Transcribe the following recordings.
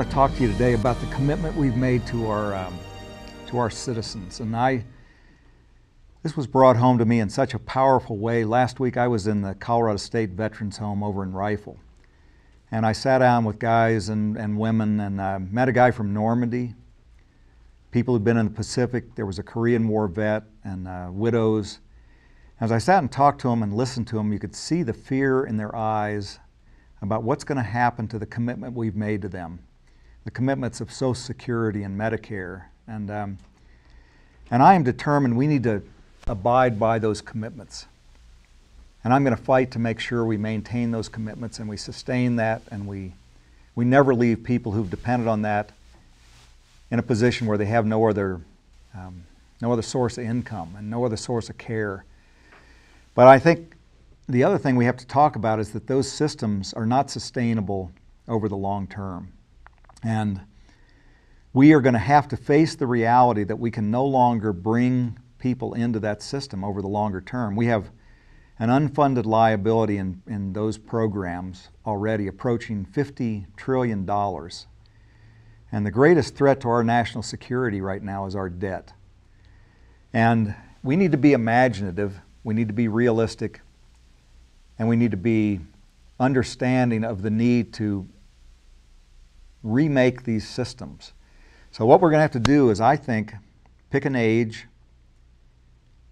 want to talk to you today about the commitment we've made to our citizens. And this was brought home to me in such a powerful way. Last week I was in the Colorado State Veterans Home over in Rifle. And I sat down with guys and women, and met a guy from Normandy, people who'd been in the Pacific. There was a Korean War vet and widows. As I sat and talked to them and listened to them, you could see the fear in their eyes about what's going to happen to the commitment we've made to them, the commitments of Social Security and Medicare. And I am determined we need to abide by those commitments. And I'm going to fight to make sure we maintain those commitments and we sustain that, and we never leave people who've depended on that in a position where they have no other source of income and no other source of care. But I think the other thing we have to talk about is that those systems are not sustainable over the long term. And we are going to have to face the reality that we can no longer bring people into that system over the longer term. We have an unfunded liability in those programs already approaching $50 trillion. And the greatest threat to our national security right now is our debt. And we need to be imaginative, we need to be realistic, and we need to be understanding of the need to remake these systems. So what we're going to have to do is, I think, pick an age.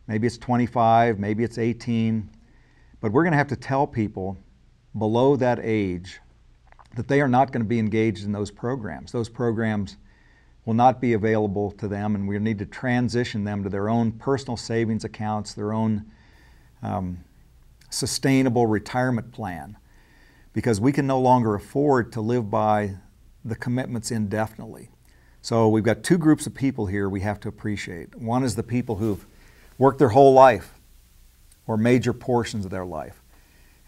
Maybe it's 25, maybe it's 18, but we're going to have to tell people below that age that they are not going to be engaged in those programs. Those programs will not be available to them, and we need to transition them to their own personal savings accounts, their own sustainable retirement plan, because we can no longer afford to live by the commitments indefinitely. So we've got two groups of people here we have to appreciate. One is the people who've worked their whole life or major portions of their life.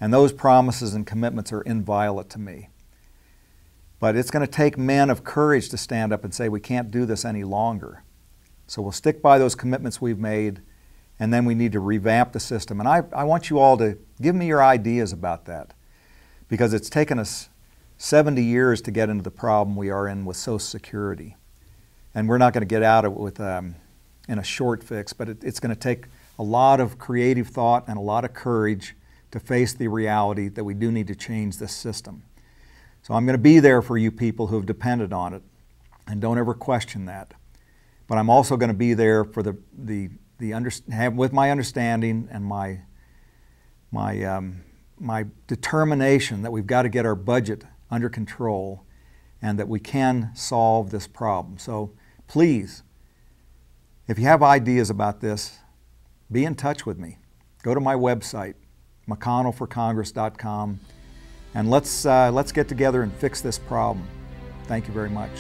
And those promises and commitments are inviolate to me. But it's going to take men of courage to stand up and say we can't do this any longer. So we'll stick by those commitments we've made, and then we need to revamp the system. And I want you all to give me your ideas about that, because it's taken us 70 years to get into the problem we are in with Social Security. And we're not going to get out of it with in a short fix, but it's going to take a lot of creative thought and a lot of courage to face the reality that we do need to change this system. So I'm going to be there for you people who have depended on it, and don't ever question that. But I'm also going to be there for with my understanding and my determination that we've got to get our budget under control and that we can solve this problem. So please, if you have ideas about this, be in touch with me. Go to my website, McConnellforcongress.com, and let's get together and fix this problem. Thank you very much.